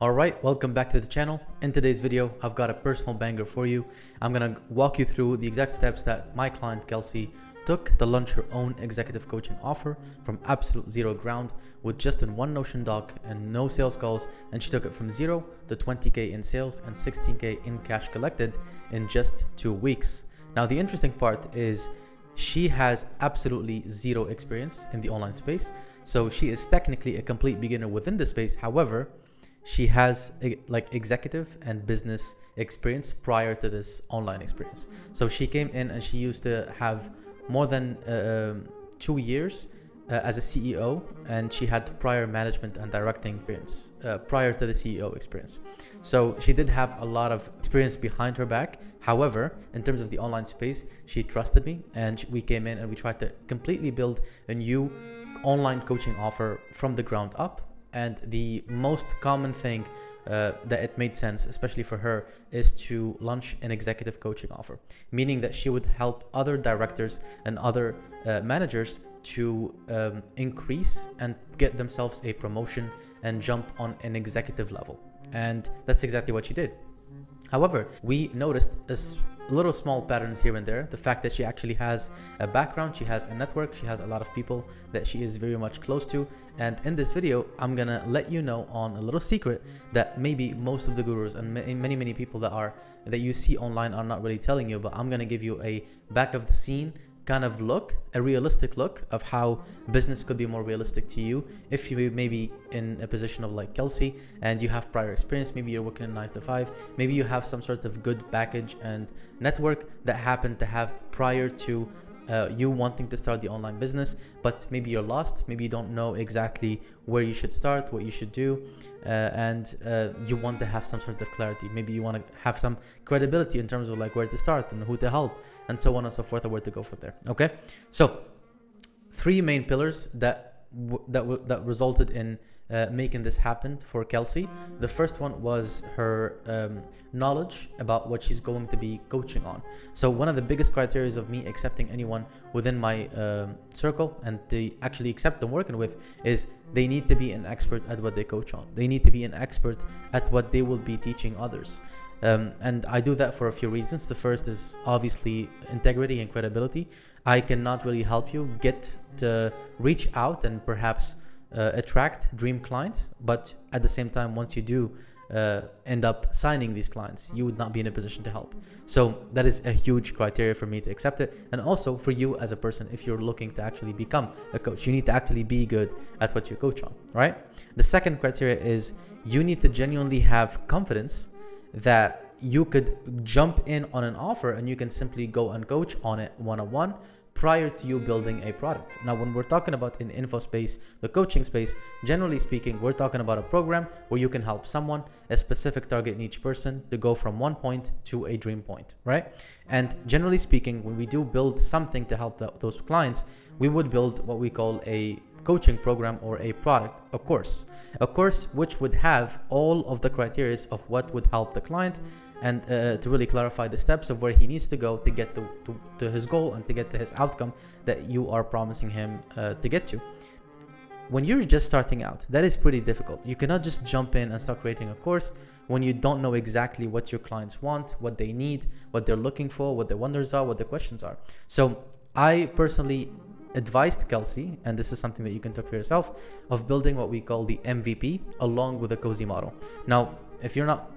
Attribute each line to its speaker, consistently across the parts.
Speaker 1: Alright, welcome back to the channel. In today's video, I've got a personal banger for you. I'm gonna walk you through the exact steps that my client Kelsey took to launch her own executive coaching offer from absolute zero ground with just in one Notion doc and no sales calls, and she took it from 0 to 20k in sales and 16k in cash collected in just 2 weeks. Now the interesting part is she has absolutely zero experience in the online space, so she is technically a complete beginner within the space. However, she has executive and business experience prior to this online experience. So she came in and she used to have more than 2 years as a CEO, and she had prior management and directing experience prior to the CEO experience. So she did have a lot of experience behind her back. However, in terms of the online space, she trusted me, and we came in and we tried to completely build a new online coaching offer from the ground up. And the most common thing that it made sense, especially for her, is to launch an executive coaching offer, meaning that she would help other directors and other managers to increase and get themselves a promotion and jump on an executive level. And that's exactly what she did. However, we noticed little small patterns here and there. The fact that she actually has a background, she has a network, she has a lot of people that she is very much close to. And in this video, I'm gonna let you know on a little secret that maybe most of the gurus and many people that you see online are not really telling you, but I'm gonna give you a back of the scene kind of look, a realistic look of how business could be more realistic to you if you maybe in a position of like Kelsey and you have prior experience. Maybe you're working a 9 to 5, maybe you have some sort of good package and network that happened to have prior to you wanting to start the online business, but maybe you're lost, maybe you don't know exactly where you should start, what you should do, and you want to have some sort of clarity. Maybe you want to have some credibility in terms of like where to start and who to help and so on and so forth, or where to go from there. Okay, so 3 main pillars that resulted in making this happen for Kelsey. The first one was her knowledge about what she's going to be coaching on. So one of the biggest criteria of me accepting anyone within my circle and to actually accept them working with is they need to be an expert at what they coach on. They need to be an expert at what they will be teaching others. And I do that for a few reasons. The first is obviously integrity and credibility. I cannot really help you get to reach out and perhaps attract dream clients, but at the same time, once you do end up signing these clients, you would not be in a position to help. So that is a huge criteria for me to accept it. And also for you as a person, if you're looking to actually become a coach, you need to actually be good at what you coach on, right? The second criteria is you need to genuinely have confidence that you could jump in on an offer and you can simply go and coach on it one-on-one prior to you building a product. Now, when we're talking about in info space, the coaching space, generally speaking, we're talking about a program where you can help someone, a specific target niche person, to go from one point to a dream point, right? And generally speaking, when we do build something to help those clients, we would build what we call a coaching program or a product, a course which would have all of the criteria of what would help the client and to really clarify the steps of where he needs to go to get to his goal and to get to his outcome that you are promising him to get to. When you're just starting out, that is pretty difficult. You cannot just jump in and start creating a course when you don't know exactly what your clients want, what they need, what they're looking for, what their wonders are, what their questions are. So I personally advised Kelsey, and this is something that you can take for yourself, of building what we call the MVP along with the cozy model. Now, if you're not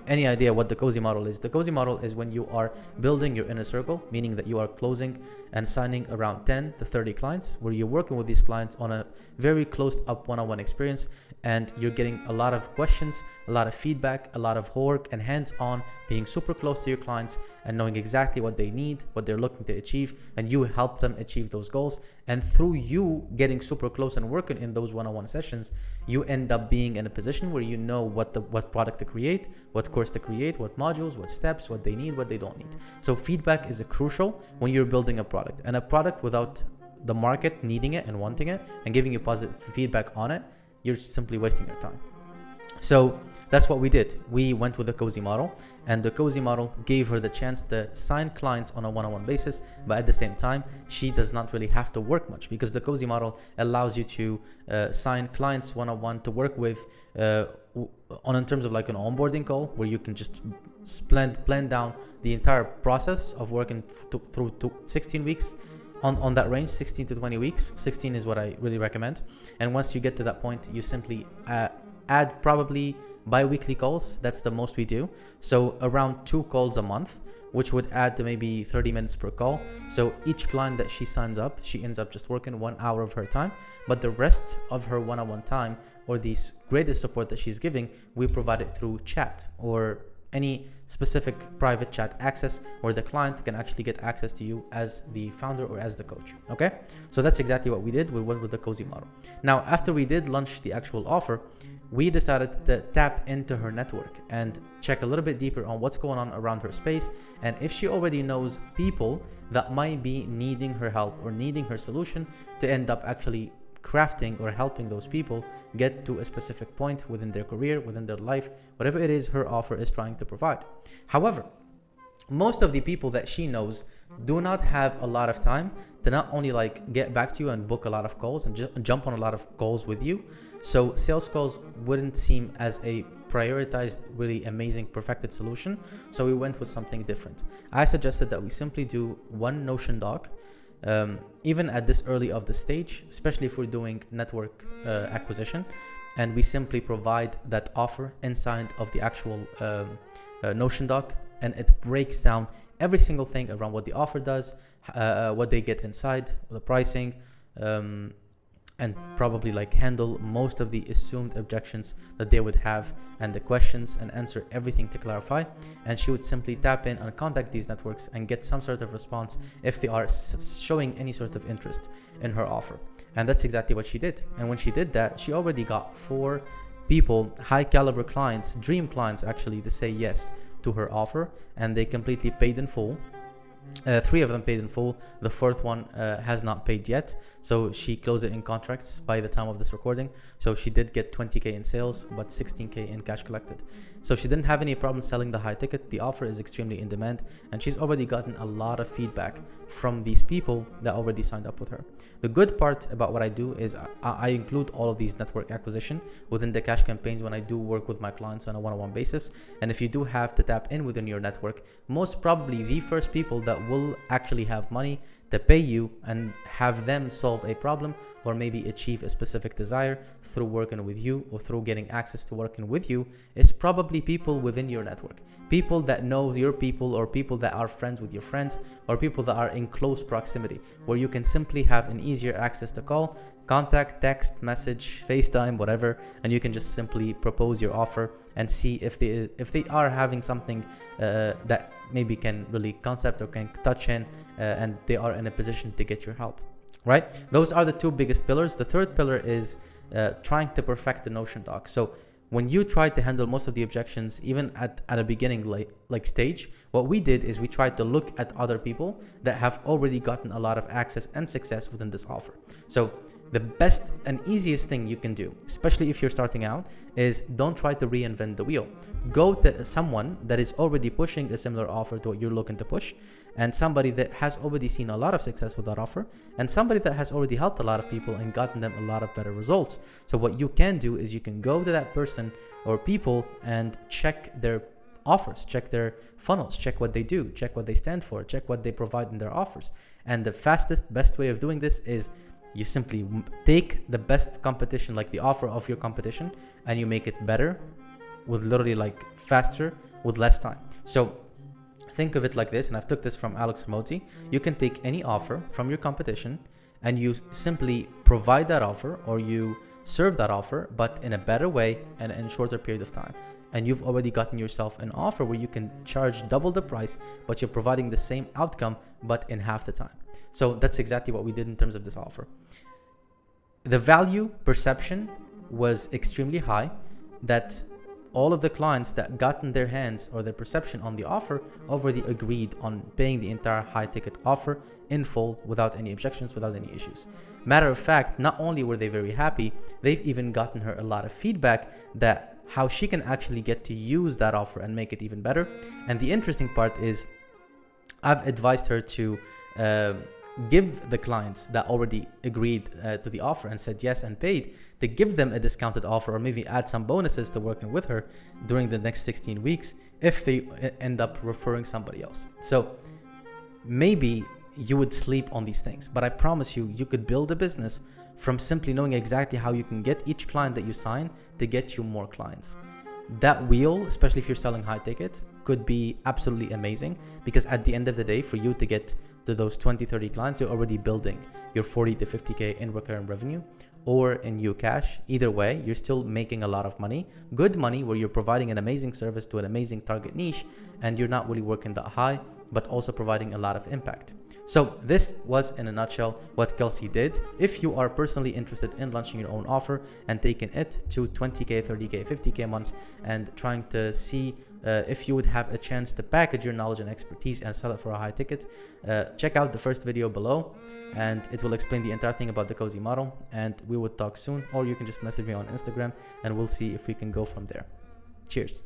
Speaker 1: any idea what the cozy model is, the cozy model is when you are building your inner circle, meaning that you are closing and signing around 10 to 30 clients, where you're working with these clients on a very closed up one-on-one experience, and you're getting a lot of questions, a lot of feedback, a lot of work and hands-on, being super close to your clients and knowing exactly what they need, what they're looking to achieve, and you help them achieve those goals. And through you getting super close and working in those one-on-one sessions, you end up being in a position where you know what product to create, what course to create, what modules, what steps, what they need, what they don't need. So feedback is crucial when you're building a product, and a product without the market needing it and wanting it and giving you positive feedback on it, you're simply wasting your time. So that's what we did. We went with the cozy model, and the cozy model gave her the chance to sign clients on a one-on-one basis, but at the same time, she does not really have to work much, because the cozy model allows you to sign clients one-on-one to work with on in terms of like an onboarding call where you can just plan down the entire process of working through 16 weeks on that range, 16 to 20 weeks. 16 is what I really recommend. And once you get to that point, you simply add probably bi-weekly calls. That's the most we do. So around 2 calls a month, which would add to maybe 30 minutes per call. So each client that she signs up, she ends up just working 1 hour of her time, but the rest of her one-on-one time or the greatest support that she's giving, we provide it through chat or any specific private chat access where the client can actually get access to you as the founder or as the coach. Okay, so that's exactly what we did. We went with the cozy model. Now, after we did launch the actual offer, we decided to tap into her network and check a little bit deeper on what's going on around her space, and if she already knows people that might be needing her help or needing her solution to end up actually crafting or helping those people get to a specific point within their career, within their life, whatever it is her offer is trying to provide. However, most of the people that she knows do not have a lot of time to not only like get back to you and book a lot of calls and jump on a lot of calls with you. So sales calls wouldn't seem as a prioritized, really amazing, perfected solution. So we went with something different. I suggested that we simply do one Notion doc. Even at this early of the stage, especially if we're doing network acquisition, and we simply provide that offer inside of the actual Notion doc, and it breaks down every single thing around what the offer does, what they get inside, the pricing, and probably like handle most of the assumed objections that they would have and the questions and answer everything to clarify. And she would simply tap in and contact these networks and get some sort of response if they are showing any sort of interest in her offer. And that's exactly what she did. And when she did that, she already got 4 people, high caliber clients, dream clients actually, to say yes to her offer, and they completely paid in full. 3 of them paid in full. The 4th one has not paid yet, so she closed it in contracts by the time of this recording. So she did get 20k in sales, but 16k in cash collected. So she didn't have any problem selling the high ticket. The offer is extremely in demand, and she's already gotten a lot of feedback from these people that already signed up with her. The good part about what I do is I include all of these network acquisition within the cash campaigns when I do work with my clients on a one-on-one basis. And if you do have to tap in within your network, most probably the first people that will actually have money to pay you and have them solve a problem or maybe achieve a specific desire through working with you or through getting access to working with you is probably people within your network, people that know your people or people that are friends with your friends or people that are in close proximity, where you can simply have an easier access to call, contact, text, message, FaceTime, whatever, and you can just simply propose your offer and see if they are having something that maybe can really concept or can touch in, and they are in a position to get your help, right? Those are the 2 biggest pillars. The 3rd pillar is trying to perfect the Notion doc. So when you try to handle most of the objections, even at a beginning like stage, what we did is we tried to look at other people that have already gotten a lot of access and success within this offer. So the best and easiest thing you can do, especially if you're starting out, is don't try to reinvent the wheel. Go to someone that is already pushing a similar offer to what you're looking to push, and somebody that has already seen a lot of success with that offer, and somebody that has already helped a lot of people and gotten them a lot of better results. So what you can do is you can go to that person or people and check their offers, check their funnels, check what they do, check what they stand for, check what they provide in their offers. And the best way of doing this is you simply take the best competition, like the offer of your competition, and you make it better with literally like faster with less time. So think of it like this, and I've took this from Alex Hormozi. You can take any offer from your competition and you simply provide that offer, or you serve that offer, but in a better way and in a shorter period of time. And you've already gotten yourself an offer where you can charge double the price, but you're providing the same outcome, but in half the time. So that's exactly what we did in terms of this offer. The value perception was extremely high, that all of the clients that got in their hands or their perception on the offer already agreed on paying the entire high ticket offer in full without any objections, without any issues. Matter of fact, not only were they very happy, they've even gotten her a lot of feedback that how she can actually get to use that offer and make it even better. And the interesting part is I've advised her to give the clients that already agreed to the offer and said yes and paid, to give them a discounted offer or maybe add some bonuses to working with her during the next 16 weeks if they end up referring somebody else. So maybe you would sleep on these things, but I promise you, you could build a business from simply knowing exactly how you can get each client that you sign to get you more clients. That wheel, especially if you're selling high tickets, could be absolutely amazing, because at the end of the day, for you to get to those 20-30 clients, you're already building your 40 to 50k in recurring revenue or in UCash. Either way, you're still making a lot of money, good money, where you're providing an amazing service to an amazing target niche, and you're not really working that high, but also providing a lot of impact. So this was, in a nutshell, what Kelsey did. If you are personally interested in launching your own offer and taking it to 20k, 30k, 50k months, and trying to see if you would have a chance to package your knowledge and expertise and sell it for a high ticket, check out the first video below, and it will explain the entire thing about the Cozy model, and we would talk soon. Or you can just message me on Instagram and we'll see if we can go from there. Cheers.